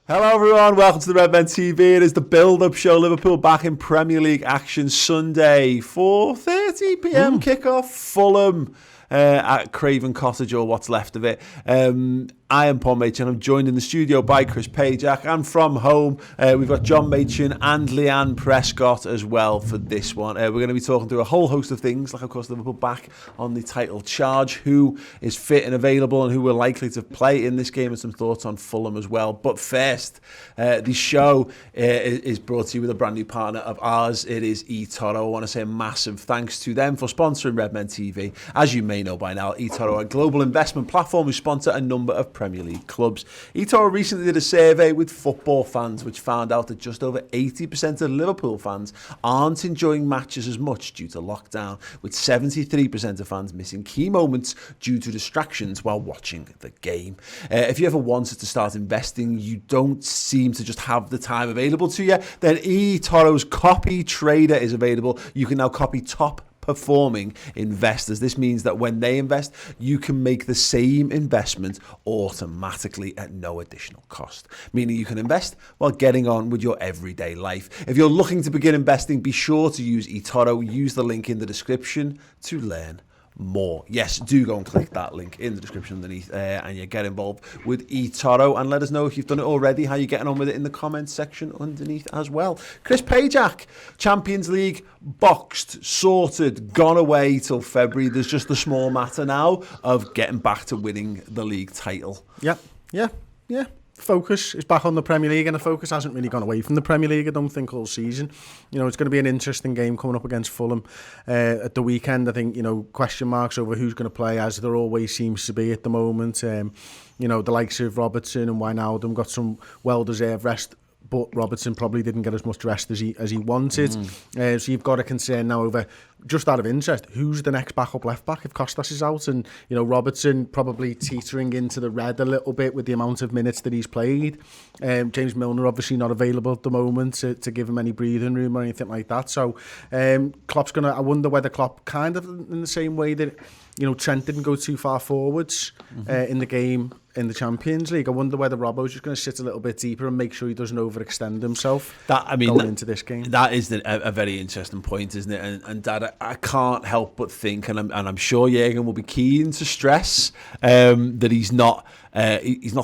Hello everyone, welcome to the Redmen TV. It is the build-up show. Liverpool back in Premier League action Sunday, 4:30pm kickoff. Fulham at Craven Cottage, or what's left of it. I am Paul Machin. I'm joined in the studio by Chris Pajak, and from home we've got John Machin and Leanne Prescott as well for this one. We're going to be talking through a whole host of things, like of course Liverpool back on the title charge, who is fit and available and who we're likely to play in this game, and some thoughts on Fulham as well. But first, the show is brought to you with a brand new partner of ours. It is eToro. I want to say a massive thanks to them for sponsoring Redmen TV. As you may know by now, eToro, a global investment platform who sponsor a number of Premier League clubs. eToro recently did a survey with football fans, which found out that just over 80% of Liverpool fans aren't enjoying matches as much due to lockdown, with 73% of fans missing key moments due to distractions while watching the game. If you ever wanted to start investing, you don't seem to just have the time available to you, then eToro's Copy Trader is available. You can now copy top performing investors. This means that when they invest, you can make the same investment automatically at no additional cost, meaning you can invest while getting on with your everyday life. If you're looking to begin investing, be sure to use eToro. Use the link in the description to learn more. Yes, do go and click that link in the description underneath and you get involved with eToro, and let us know if you've done it already, how you're getting on with it in the comments section underneath as well. Chris Pajak, Champions League boxed, sorted, gone away till February. There's just the small matter now of getting back to winning the league title. Yeah. Focus is back on the Premier League, and the focus hasn't really gone away from the Premier League, I don't think, all season. You know, it's going to be an interesting game coming up against Fulham at the weekend. I think, you know, question marks over who's going to play, as there always seems to be at the moment. You know, the likes of Robertson and Wijnaldum got some well-deserved rest, but Robertson probably didn't get as much rest as he wanted. So you've got a concern now over, just out of interest, who's the next backup left-back if Kostas is out? And, you know, Robertson probably teetering into the red a little bit with the amount of minutes that he's played. James Milner obviously not available at the moment to give him any breathing room or anything like that. So Klopp's going to, I wonder whether Klopp, kind of in the same way that, you know, Trent didn't go too far forwards in the game in the Champions League, I wonder whether Robbo's just going to sit a little bit deeper and make sure he doesn't overextend himself going into this game. That is a very interesting point, isn't it? And Dad, I can't help but think, and I'm sure Jürgen will be keen to stress that he's not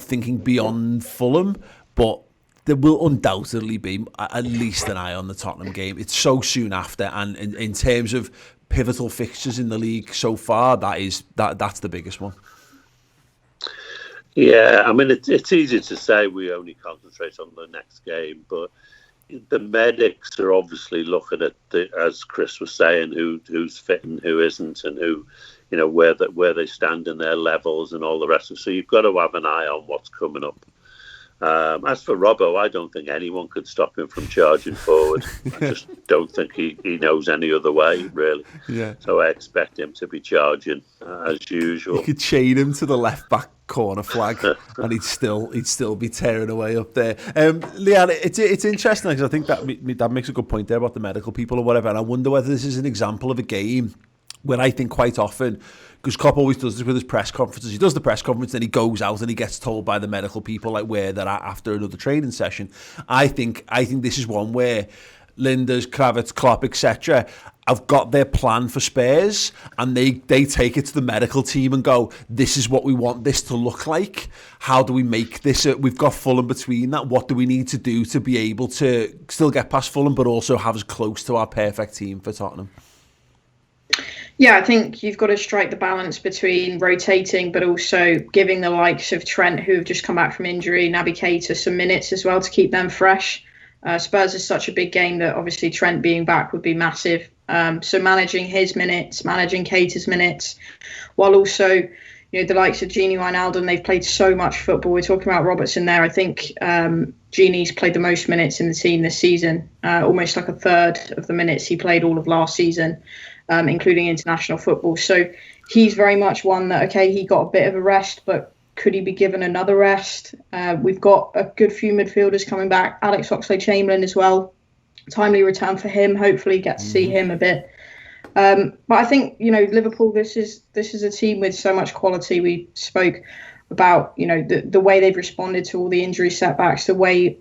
thinking beyond Fulham, but there will undoubtedly be at least an eye on the Tottenham game. It's so soon after, and in terms of pivotal fixtures in the league so far, that's the biggest one. Yeah, I mean, it's easy to say we only concentrate on the next game, but the medics are obviously looking at, as Chris was saying, who's fit and who isn't, and who, you know, where they stand in their levels and all the rest of it. So you've got to have an eye on what's coming up. As for Robbo, I don't think anyone could stop him from charging forward. I just don't think he knows any other way, really. Yeah. So I expect him to be charging as usual. You could chain him to the left back corner flag and he'd still be tearing away up there. Leanne, it's interesting because I think that makes a good point there about the medical people or whatever, and I wonder whether this is an example of a game where I think quite often, because Klopp always does this with his press conferences, he does the press conference, then he goes out and he gets told by the medical people like where they're at after another training session. I think this is one where Linders, Kravitz, Klopp, etc. have got their plan for Spurs, and they take it to the medical team and go, this is what we want this to look like. How do we make this? We've got Fulham between that. What do we need to do to be able to still get past Fulham, but also have us close to our perfect team for Tottenham? Yeah, I think you've got to strike the balance between rotating, but also giving the likes of Trent, who have just come back from injury, Naby Keita, some minutes as well to keep them fresh. Spurs is such a big game that obviously Trent being back would be massive. So managing his minutes, managing Keita's minutes, while also, you know, the likes of Gini Wijnaldum, they've played so much football. We're talking about Robertson there. I think Gini's played the most minutes in the team this season, almost like a third of the minutes he played all of last season. Including international football. So he's very much one that, okay, he got a bit of a rest, but could he be given another rest? We've got a good few midfielders coming back. Alex Oxlade-Chamberlain as well. Timely return for him. Hopefully get to see him a bit. But I think, you know, Liverpool, this is a team with so much quality. We spoke about, the way they've responded to all the injury setbacks, the way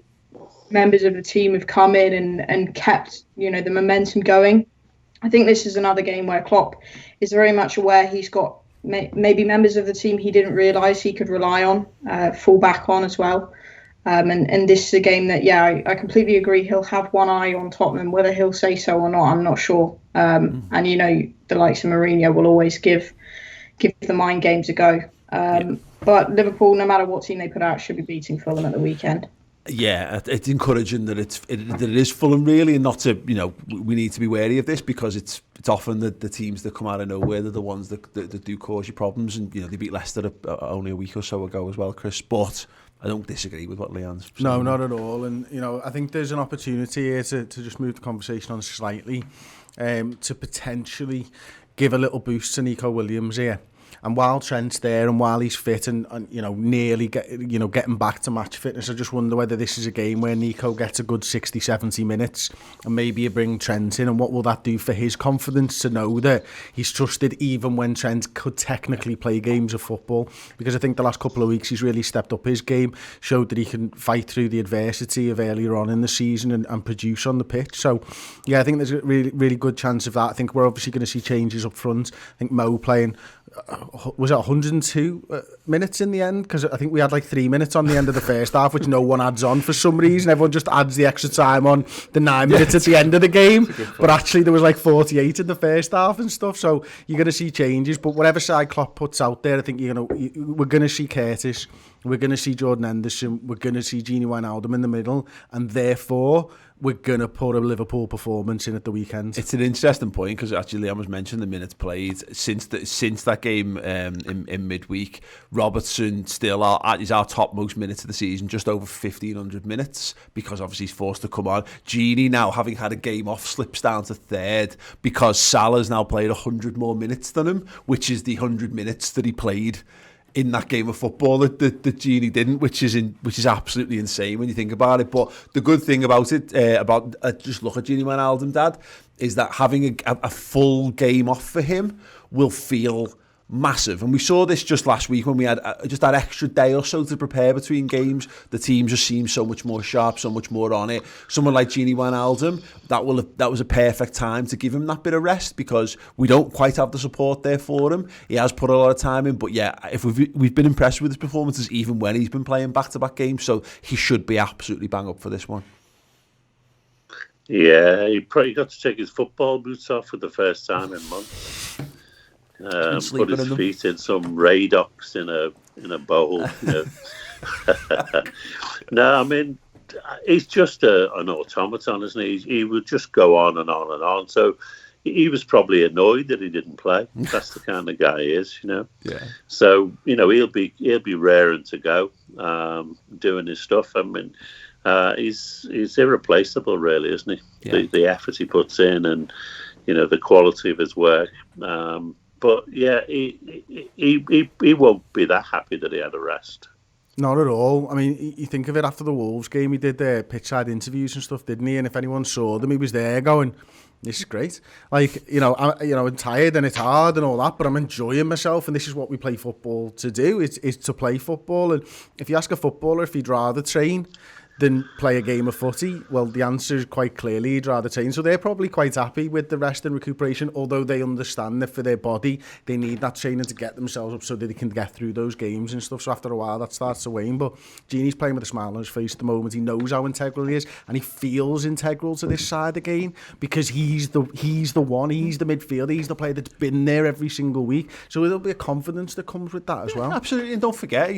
members of the team have come in and kept, the momentum going. I think this is another game where Klopp is very much aware he's got maybe members of the team he didn't realise he could rely on, fall back on as well. And this is a game that, I completely agree. He'll have one eye on Tottenham. Whether he'll say so or not, I'm not sure. And, the likes of Mourinho will always give the mind games a go. But Liverpool, no matter what team they put out, should be beating Fulham at the weekend. Yeah, it's encouraging that it is Fulham, really, and not to, we need to be wary of this because it's often the teams that come out of nowhere that are the ones that do cause you problems, and they beat Leicester only a week or so ago as well, Chris. But I don't disagree with what Leanne's saying. No, not at all. And I think there's an opportunity here to just move the conversation on slightly, to potentially give a little boost to Nico Williams here. And while Trent's there and while he's fit and nearly getting back to match fitness, I just wonder whether this is a game where Nico gets a good 60, 70 minutes and maybe you bring Trent in, and what will that do for his confidence to know that he's trusted even when Trent could technically play games of football? Because I think the last couple of weeks he's really stepped up his game, showed that he can fight through the adversity of earlier on in the season and produce on the pitch. So yeah, I think there's a really, really good chance of that. I think we're obviously going to see changes up front. I think Mo playing... was it 102 minutes in the end? Because I think we had like 3 minutes on the end of the first half, which no one adds on for some reason. Everyone just adds the extra time on the 9 minutes at the end of the game. But actually there was like 48 in the first half and stuff. So you're going to see changes. But whatever side Klopp puts out there, I think we're going to see Curtis, we're going to see Jordan Henderson, we're going to see Gini Wijnaldum in the middle, and therefore we're going to put a Liverpool performance in at the weekend. It's an interesting point because actually Liam was mentioned the minutes played since that game in midweek. Robertson still is our top most minutes of the season, just over 1,500 minutes, because obviously he's forced to come on. Gini, now having had a game off, slips down to third because Salah's now played 100 more minutes than him, which is the 100 minutes that he played in that game of football that Gini didn't, which is absolutely insane when you think about it. But the good thing about it, just look at Gini Wijnaldum, Dad, is that having a full game off for him will feel massive. And we saw this just last week when we had just that extra day or so to prepare between games. The team just seemed so much more sharp, so much more on it. Someone like Gini Wijnaldum, that was a perfect time to give him that bit of rest because we don't quite have the support there for him. He has put a lot of time in, but yeah, if we've been impressed with his performances even when he's been playing back-to-back games, so he should be absolutely bang up for this one. Yeah, he probably got to take his football boots off for the first time in months. Put his feet in some Radox in a bowl. No, I mean, he's just an automaton, isn't he? He would just go on and on and on. So he was probably annoyed that he didn't play. That's the kind of guy he is, Yeah. So he'll be raring to go, doing his stuff. I mean, he's irreplaceable, really, isn't he? Yeah. The effort he puts in and the quality of his work. But yeah, he won't be that happy that he had a rest. Not at all. I mean, you think of it, after the Wolves game, he did pitchside interviews and stuff, didn't he? And if anyone saw them, he was there going, "This is great. Like, I'm tired and it's hard and all that, but I'm enjoying myself, and this is what we play football to do. It's to play football." And if you ask a footballer if he'd rather train than play a game of footy, well, the answer is quite clearly he'd rather train. So they're probably quite happy with the rest and recuperation, although they understand that for their body, they need that training to get themselves up so that they can get through those games and stuff. So after a while, that starts to wane. But Gini's playing with a smile on his face at the moment. He knows how integral he is, and he feels integral to this side again because he's the one, he's the midfielder, he's the player that's been there every single week. So there'll be a confidence that comes with that as well. Absolutely, and don't forget,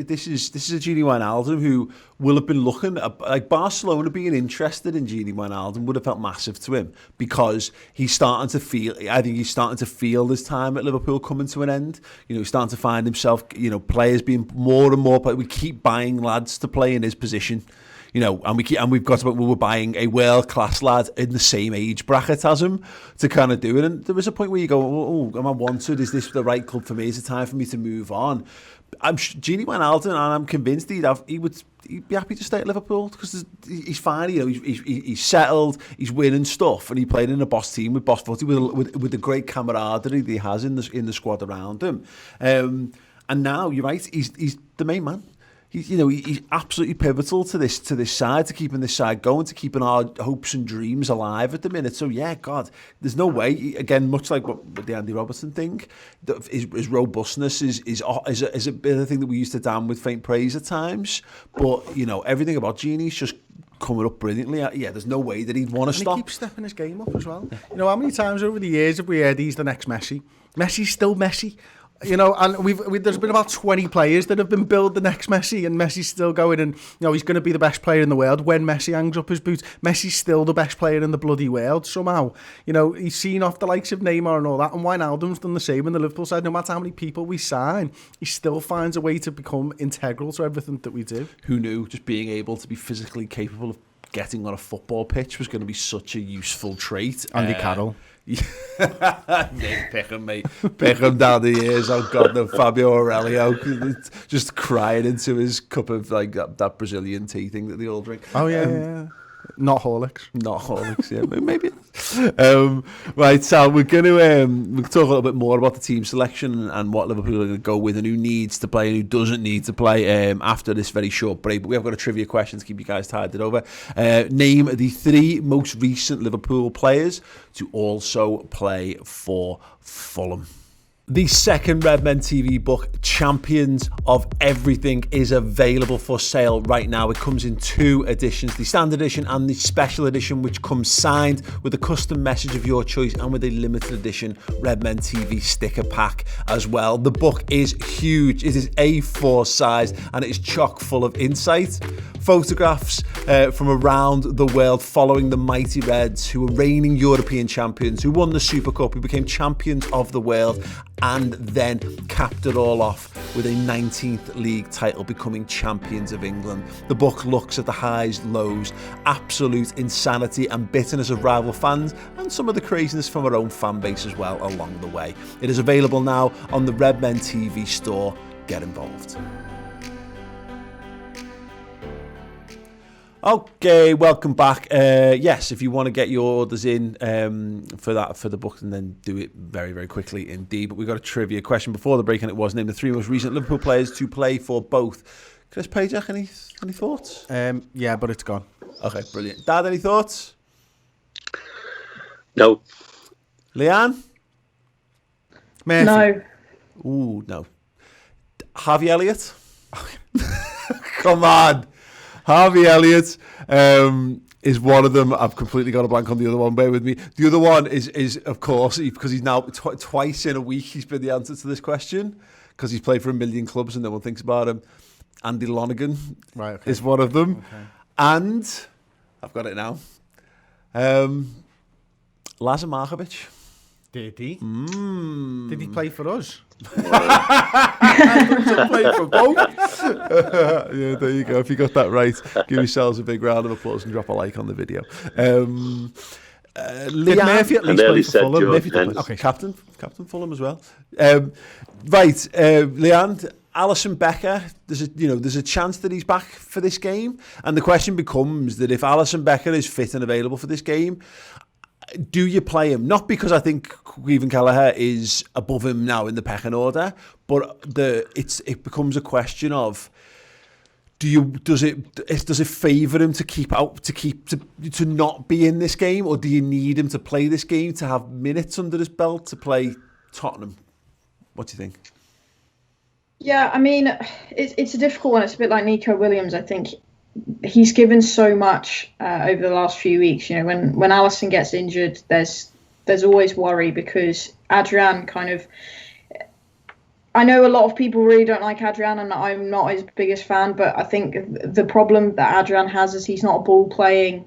this is a Gini Wijnaldum who will have been looking like Barcelona being interested in Gini Wijnaldum would have felt massive to him because he's starting to feel his time at Liverpool coming to an end. He's starting to find himself, players being more and more. We keep buying lads to play in his position. And we're buying a world-class lad in the same age bracket as him to kind of do it. And there was a point where you go, oh, am I wanted? Is this the right club for me? Is it time for me to move on? I'm Gini Wijnaldum, and I'm convinced he'd be happy to stay at Liverpool because he's fine. He's settled, he's winning stuff, and he played in a boss team with boss footy with the great camaraderie that he has in the squad around him. And now you're right. He's the main man. He's absolutely pivotal to this side, to keeping this side going, to keeping our hopes and dreams alive at the minute. So yeah, God, there's no way. Again, much like what the Andy Robertson thing, his robustness is a bit of a thing that we used to damn with faint praise at times. But everything about Gini's just coming up brilliantly. Yeah, there's no way that he'd want to stop. He keeps stepping his game up as well. How many times over the years have we heard he's the next Messi? Messi's still Messi. And there's been about 20 players that have been billed the next Messi, and Messi's still going, and he's going to be the best player in the world when Messi hangs up his boots. Messi's still the best player in the bloody world somehow. He's seen off the likes of Neymar and all that, and Wijnaldum's done the same in the Liverpool side. No matter how many people we sign, he still finds a way to become integral to everything that we do. Who knew just being able to be physically capable of getting on a football pitch was going to be such a useful trait? Andy Carroll. Nick Pickham, mate. Pickham down the years. Oh God, no. Fabio Aurelio just crying into his cup of like that Brazilian tea thing that they all drink. Oh yeah. Not Horlicks. Yeah, maybe. Right, Sal, we're going to we'll talk a little bit more about the team selection and what Liverpool are going to go with, and who needs to play and who doesn't need to play after this very short break. But we have got a trivia question to keep you guys tired over. Name the 3 most recent Liverpool players to also play for Fulham. The second Redmen TV book, Champions of Everything, is available for sale right now. It comes in 2 editions, the standard edition and the special edition, which comes signed with a custom message of your choice and with a limited edition Redmen TV sticker pack as well. The book is huge. It is A4 size and it is chock full of insight, photographs from around the world following the mighty Reds, who were reigning European champions, who won the Super Cup, who became champions of the world, and then capped it all off with a 19th league title, becoming champions of England. The book looks at the highs, lows, absolute insanity and bitterness of rival fans, and some of the craziness from our own fan base as well along the way. It is available now on the Redmen TV store. Get involved. Okay, welcome back. Yes, if you want to get your orders in for the book, and then do it very, very quickly indeed. But we've got a trivia question before the break, and it was named the 3 most recent Liverpool players to play for both. Chris Pajak, any thoughts? Yeah, but it's gone. Okay, brilliant. Dad, any thoughts? No. Leanne? Murphy. No. Ooh, no. Harvey Elliott? Come on. Harvey Elliott is one of them. I've completely got a blank on the other one. Bear with me. The other one is of course, because he's now twice in a week he's been the answer to this question, because he's played for 1 million clubs and no one thinks about him. Andy Lonergan is one of them. Okay. And I've got it now. Lazar Markovic. Did he? Did he play for us? Play for both. Yeah, there you go. If you got that right, give yourselves a big round of applause and drop a like on the video. Did Murphy at least play for Fulham? Okay, captain Fulham as well. Right, Leanne, Alisson Becker. There's a chance that he's back for this game, and the question becomes that if Alisson Becker is fit and available for this game, do you play him? Not because I think Stephen Kelleher is above him now in the pecking order, but it becomes a question of does it favour him to not be in this game, or do you need him to play this game to have minutes under his belt to play Tottenham? What do you think? Yeah, I mean, it's a difficult one. It's a bit like Nico Williams. I think he's given so much over the last few weeks. When Alisson gets injured, there's always worry, because Adrian I know a lot of people really don't like Adrian, and I'm not his biggest fan, but I think the problem that Adrian has is he's not a ball-playing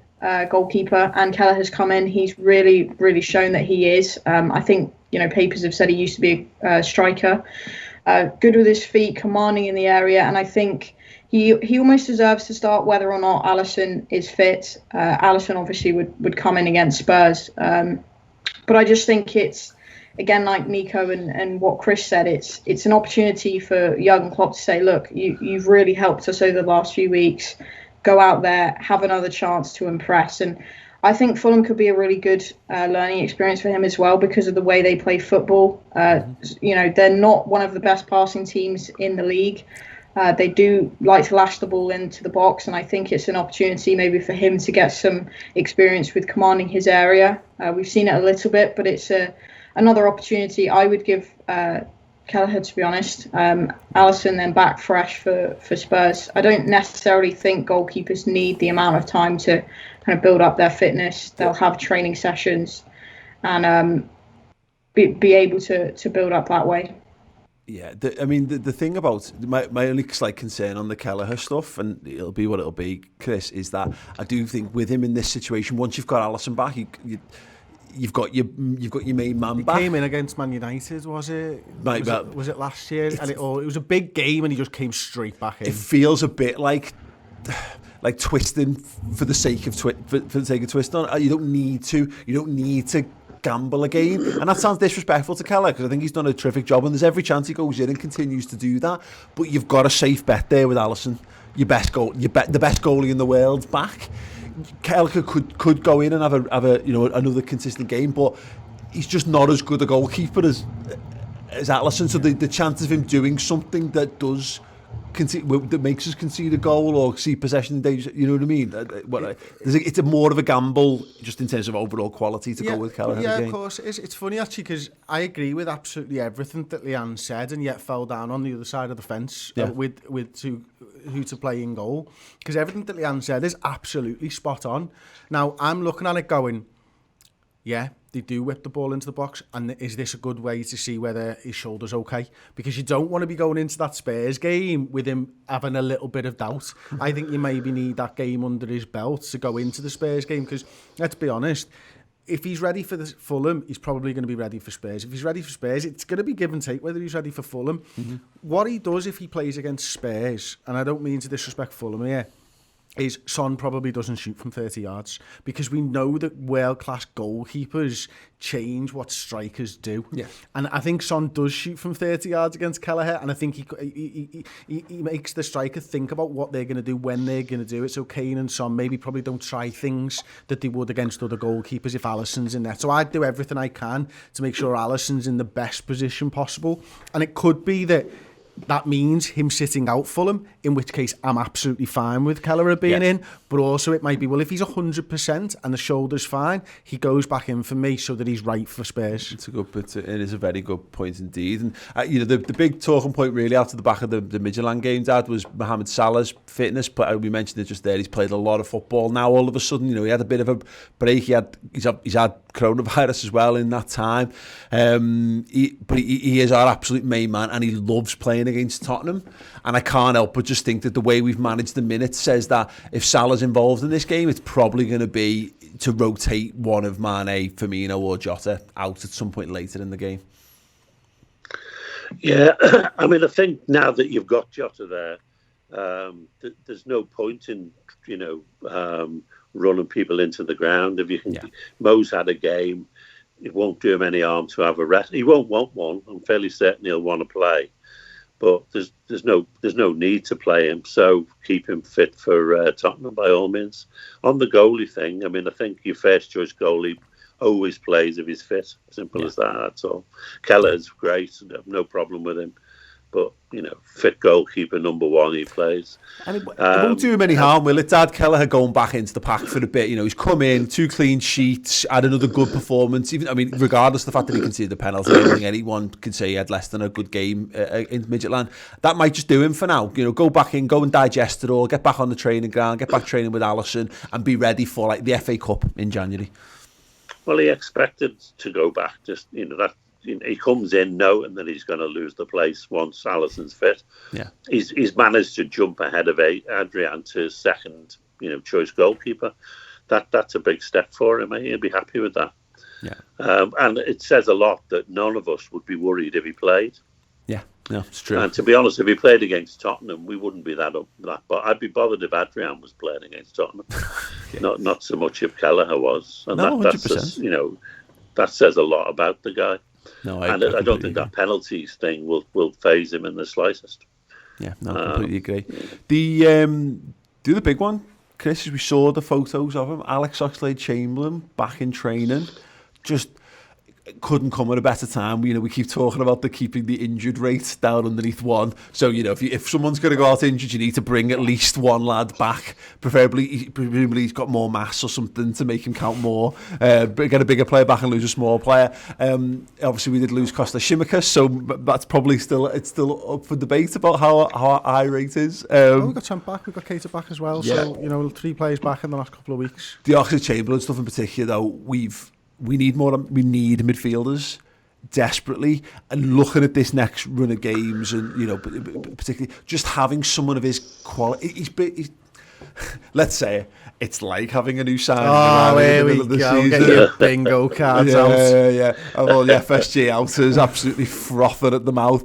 goalkeeper, and Keller has come in. He's really, really shown that he is. I think, papers have said he used to be a striker, good with his feet, commanding in the area, and I think he almost deserves to start whether or not Alisson is fit. Alisson obviously would come in against Spurs, but I just think it's, again, like Nico and what Chris said, it's an opportunity for Jurgen Klopp to say, look, you've really helped us over the last few weeks. Go out there, have another chance to impress. And I think Fulham could be a really good learning experience for him as well because of the way they play football. They're not one of the best passing teams in the league. They do like to lash the ball into the box, and I think it's an opportunity maybe for him to get some experience with commanding his area. We've seen it a little bit, but it's another opportunity. I would give Kelleher, to be honest. Alisson then back fresh for Spurs. I don't necessarily think goalkeepers need the amount of time to kind of build up their fitness. They'll have training sessions and be able to build up that way. Yeah, the thing about my only slight concern on the Kelleher stuff, and it'll be what it'll be, Chris, is that I do think with him in this situation, once you've got Alisson back, you've got your main man back. He came in against Man United, was it? Was it last year? And it was a big game, and he just came straight back in. It feels a bit like twisting for the sake of twisting. You don't need to gamble again, and that sounds disrespectful to Kelleher because I think he's done a terrific job, and there's every chance he goes in and continues to do that. But you've got a safe bet there with Alisson, the best goalie in the world back. Kelleher could go in and have another consistent game, but he's just not as good a goalkeeper as Alisson. So the chances of him doing something that does that makes us concede a goal or see possession days, you know what I mean? It's a more of a gamble just in terms of overall quality to go with Kelleher. Yeah, of course. It's funny actually because I agree with absolutely everything that Leanne said, and yet fell down on the other side of the fence with who to play in goal, because everything that Leanne said is absolutely spot on. Now I'm looking at it going, yeah, they do whip the ball into the box, and is this a good way to see whether his shoulder's okay? Because you don't want to be going into that Spurs game with him having a little bit of doubt. I think you maybe need that game under his belt to go into the Spurs game, because let's be honest, if he's ready for the Fulham, he's probably going to be ready for Spurs. If he's ready for Spurs, it's going to be give and take whether he's ready for Fulham. Mm-hmm. What he does if he plays against Spurs, and I don't mean to disrespect Fulham here, is Son probably doesn't shoot from 30 yards, because we know that world-class goalkeepers change what strikers do. Yeah. And I think Son does shoot from 30 yards against Kelleher, and I think he makes the striker think about what they're going to do when they're going to do it. So Kane and Son maybe probably don't try things that they would against other goalkeepers if Alisson's in there. So I'd do everything I can to make sure Alisson's in the best position possible. And it could be that means him sitting out Fulham, in which case I'm absolutely fine with Kelleher being in, but also it might be, well, if he's 100% and the shoulder's fine, he goes back in for me so that he's right for Spurs. It is a very good point indeed. And the big talking point really after the back of the Midtjylland game, Dad, was Mohamed Salah's fitness. But we mentioned it just there, he's played a lot of football. Now all of a sudden, he had a bit of a break. He's had coronavirus as well in that time. But he is our absolute main man, and he loves playing against Tottenham. And I can't help but just think that the way we've managed the minutes says that if Salah's involved in this game, it's probably going to be to rotate one of Mane, Firmino or Jota out at some point later in the game. Yeah, I mean, I think now that you've got Jota there, there's no point in, running people into the ground. If you can, Mo's had a game. It won't do him any harm to have a rest. He won't want one. I'm fairly certain he'll want to play, but there's no need to play him. So keep him fit for Tottenham by all means. On the goalie thing, I mean, I think your first choice goalie always plays if he's fit. Simple as that. That's all. Kelleher's great. I have no problem with him. But, fit goalkeeper number one, he plays. And it won't do him any harm, will it, Dad? Kelleher going back into the pack for a bit. He's come in, 2 clean sheets, had another good performance. Regardless of the fact that he conceded the penalty, I don't think anyone can say he had less than a good game in Midtjylland. That might just do him for now. Go back in, go and digest it all, get back on the training ground, get back training with Alisson, and be ready for the FA Cup in January. Well, he expected to go back. Just, that. He comes in knowing that he's going to lose the place once Alisson's fit. Yeah, he's managed to jump ahead of Adrian to second, choice goalkeeper. That's a big step for him. He'll be happy with that. Yeah, and it says a lot that none of us would be worried if he played. Yeah, no, it's true. And to be honest, if he played against Tottenham, we wouldn't be that. But I'd be bothered if Adrian was playing against Tottenham. Not so much if Kelleher was. And no, that's just, that says a lot about the guy. No, I don't think that penalties thing will phase him in the slightest. Yeah, no, I completely agree. The big one, Chris, as we saw the photos of him, Alex Oxlade-Chamberlain back in training, just couldn't come at a better time. We keep talking about keeping the injured rate down underneath 1. So, if someone's going to go out injured, you need to bring at least one lad back. Presumably he's got more mass or something to make him count more. Get a bigger player back and lose a small player. Obviously, we did lose Costa Shimicus, so that's probably still up for debate about how high rate is. We got Trent back, we got Keita back as well. Yeah. So, 3 players back in the last couple of weeks. The Oxlade-Chamberlain stuff in particular, though, we need midfielders desperately, and looking at this next run of games, and particularly just having someone of his quality. He's let's say it's like having a new signing in the middle of the season. Get your bingo cards out. Yeah. And all the FSG outers absolutely frothing at the mouth.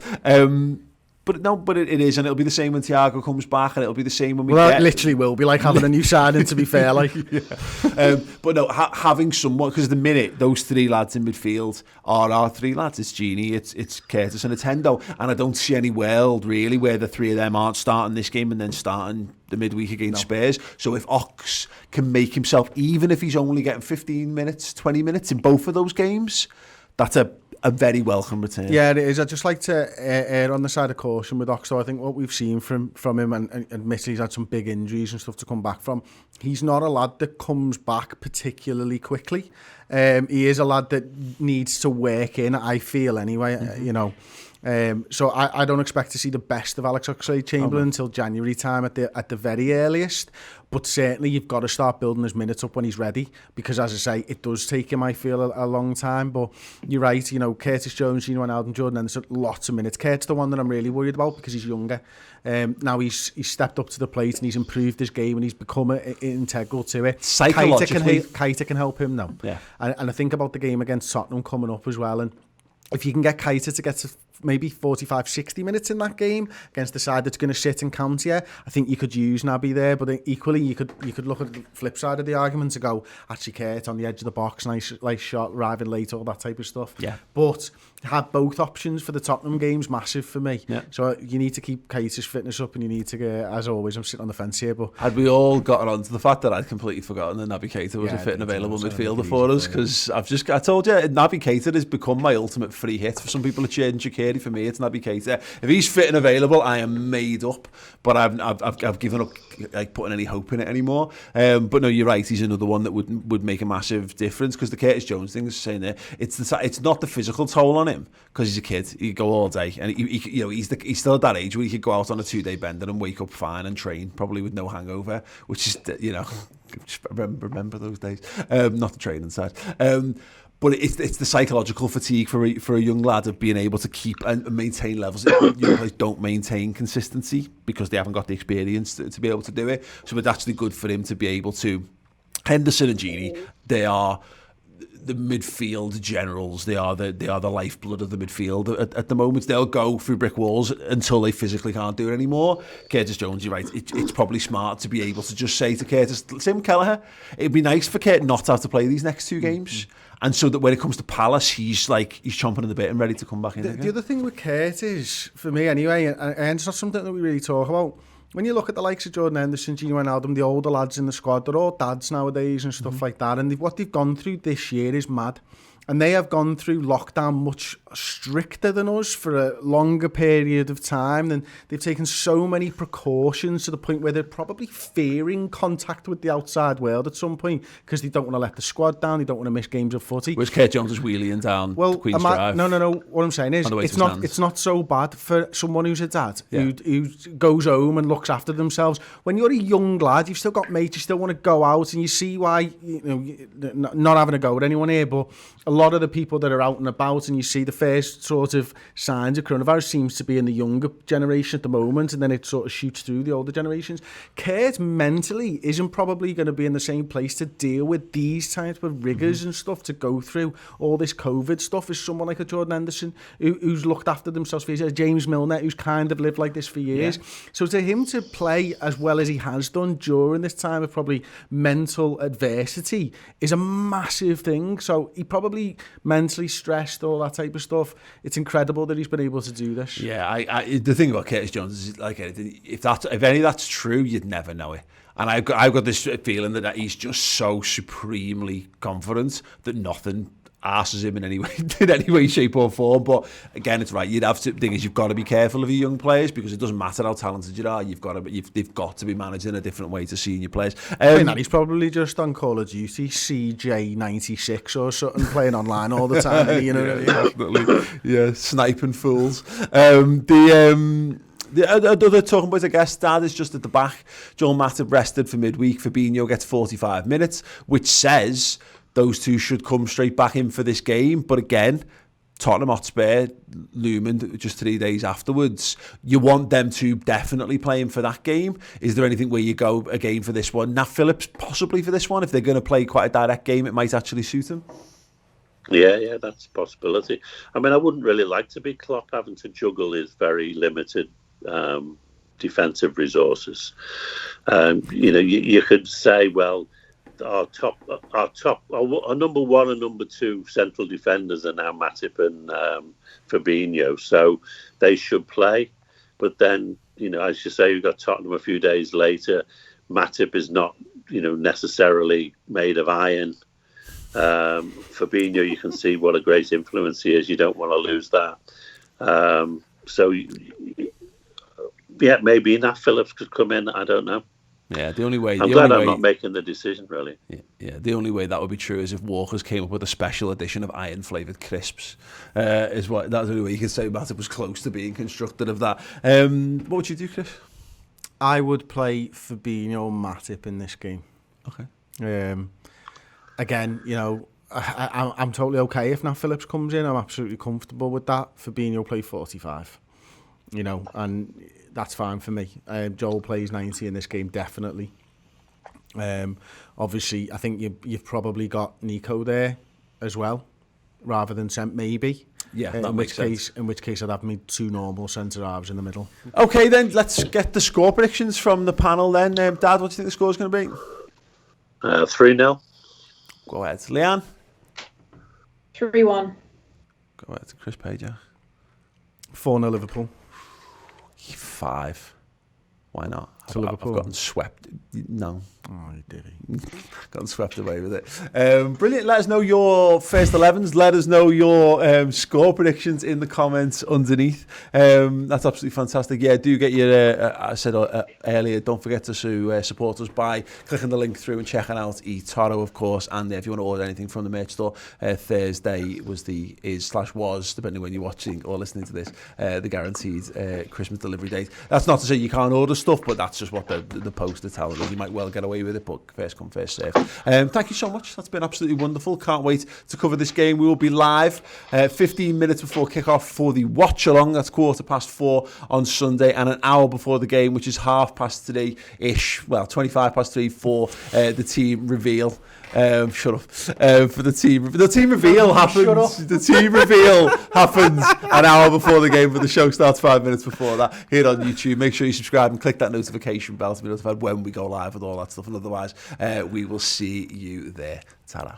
But it is, and it'll be the same when Thiago comes back, and it'll be the same when it literally will be like having a new signing, to be fair. But no, having someone, because the minute those 3 lads in midfield are our 3 lads, it's Gini, it's Curtis and it's Hendo, and I don't see any world really where the 3 of them aren't starting this game and then starting the midweek against Spurs. So if Ox can make himself, even if he's only getting 15 minutes, 20 minutes in both of those games, that's a very welcome return. Yeah, it is. I'd just like to err on the side of caution with Ox. So I think what we've seen from him, and admittedly he's had some big injuries and stuff to come back from, he's not a lad that comes back particularly quickly. He is a lad that needs to work in, I feel anyway, so I don't expect to see the best of Alex Oxlade-Chamberlain until January time at the very earliest. But certainly you've got to start building his minutes up when he's ready, because as I say, it does take him, I feel, a long time. But you're right, Curtis Jones, Gino Wijnaldum, Jordan Henderson, lots of minutes. Kurt's the one that I'm really worried about because he's younger. Now he's stepped up to the plate and he's improved his game and he's become integral to it. Psychologically, Keita can help him now. Yeah. And I think about the game against Tottenham coming up as well, and if you can get Keita to get to maybe 45, 60 minutes in that game against the side that's going to sit and counter you, I think you could use Naby there. But equally, you could look at the flip side of the argument and go, actually, Kurt on the edge of the box, nice shot, arriving late, all that type of stuff. Yeah. But have both options for the Tottenham games, massive for me. Yeah. So you need to keep Keita's fitness up, and you need to get, as always, I'm sitting on the fence here. But had we all gotten on to the fact that I'd completely forgotten that Naby Keita was a fit and available midfielder for us, because I told you, Naby Keita has become my ultimate free hit. For some people it's Xherdan Shaqiri, for me it's Naby Keita. If he's fit and available, I am made up, but I've given up like putting any hope in it anymore. But no, you're right, he's another one that would make a massive difference, because the Curtis Jones thing is saying there, it's not the physical toll on him, because he's a kid, he go all day, and he's still at that age where he could go out on a 2-day bender and wake up fine and train probably with no hangover, which is just remember those days, not the training side. But it's the psychological fatigue for a young lad of being able to keep and maintain levels that young players don't maintain consistency because they haven't got the experience to be able to do it. So it's actually good for him to be able to. Henderson and Gini, they are the midfield generals. They are the lifeblood of the midfield. At the moment, they'll go through brick walls until they physically can't do it anymore. Curtis Jones, you're right. It's probably smart to be able to just say to Curtis, same with Kelleher, it'd be nice for Kurt not to have to play these next 2 games. And so that when it comes to Palace, he's chomping at the bit and ready to come back in again. The other thing with Kurt is, for me anyway, and it's not something that we really talk about, when you look at the likes of Jordan Henderson, Gino Wijnaldum, the older lads in the squad, they're all dads nowadays and stuff like that. And what they've gone through this year is mad. And they have gone through lockdown much stricter than us for a longer period of time. And they've taken so many precautions to the point where they're probably fearing contact with the outside world at some point, because they don't want to let the squad down. They don't want to miss games of footy. Whereas Kurt Jones is wheeling down Queen's Drive. No. What I'm saying is, it's not so bad for someone who's a dad who goes home and looks after themselves. When you're a young lad, you've still got mates, you still want to go out, and you see why, not having a go at anyone here, but a lot of the people that are out and about, and you see the first sort of signs of coronavirus seems to be in the younger generation at the moment, and then it sort of shoots through the older generations. Kurt mentally isn't probably going to be in the same place to deal with these types of rigours and stuff, to go through all this COVID stuff, as someone like a Jordan Henderson who's looked after themselves for years, James Milner who's kind of lived like this for years. Yeah. So to him to play as well as he has done during this time of probably mental adversity is a massive thing. So he probably mentally stressed, all that type of stuff. It's incredible that he's been able to do this. Yeah, the thing about Curtis Jones is, like anything, if any of that's true, you'd never know it. And I've got this feeling that he's just so supremely confident that nothing arses him in any way, shape or form. But again, it's right. You'd have to. The thing is, you've got to be careful of your young players because it doesn't matter how talented you are. They've got to be managed in a different way to senior players. I think that he's probably just on Call of Duty CJ96 or something, playing online all the time. You know what I mean? Definitely. Yeah, sniping fools. The other talking points, I guess, Dad, is just at the back. Joel Matip rested for midweek. Fabinho gets 45 minutes, which says those two should come straight back in for this game. But again, Tottenham Hotspur looming just 3 days afterwards. You want them to definitely playing for that game. Is there anything where you go again for this one? Nat Phillips possibly for this one. If they're going to play quite a direct game, it might actually suit them. Yeah, that's a possibility. I mean, I wouldn't really like to be Klopp having to juggle his very limited defensive resources. You could say, well, our number one and number two central defenders are now Matip and Fabinho, so they should play. But then, as you say, you've got Tottenham a few days later. Matip is not, necessarily made of iron. Fabinho, you can see what a great influence he is. You don't want to lose that. Maybe Nat Phillips could come in. I don't know. Yeah, the only way. I'm glad I'm not making the decision, really. Yeah, the only way that would be true is if Walker's came up with a special edition of iron-flavoured crisps. That's the only way you can say Matip was close to being constructed of that. What would you do, Chris? I would play Fabinho Matip in this game. Okay. Again, I'm totally okay if Nat Phillips comes in. I'm absolutely comfortable with that. Fabinho play 45. And that's fine for me. Joel plays 90 in this game, definitely. Obviously, I think you've probably got Nico there as well, rather than Sent maybe. Yeah, that makes sense. In which case, I'd have me two normal centre halves in the middle. Okay, then let's get the score predictions from the panel. Then, Dad, what do you think the score is going to be? 3-0. Go ahead, Leanne. 3-1. Go ahead, Chris Pager. 4-0 Liverpool. 5. Why not? Liverpool. I've gotten swept. No. Oh, you did it. Gotten swept away with it. Brilliant. Let us know your first 11s. Let us know your score predictions in the comments underneath. That's absolutely fantastic. Yeah, do get your, I said earlier, don't forget to support us by clicking the link through and checking out eToro, of course. And if you want to order anything from the merch store, Thursday was, depending when you're watching or listening to this, the guaranteed Christmas delivery date. That's not to say you can't order stuff, but that's just what the post are telling us. You might well get away with it, but first come, first serve. Thank you so much. That's been absolutely wonderful. Can't wait to cover this game. We will be live 15 minutes before kick-off for the watch-along. That's 4:15 on Sunday, and an hour before the game, which is 3:30-ish. Well, 3:25 for the team reveal. Shut up. For the team reveal happens. The team reveal happens an hour before the game, but the show starts 5 minutes before that here on YouTube. Make sure you subscribe and click that notification bell to be notified when we go live and all that stuff. And otherwise, we will see you there. Ta-ra.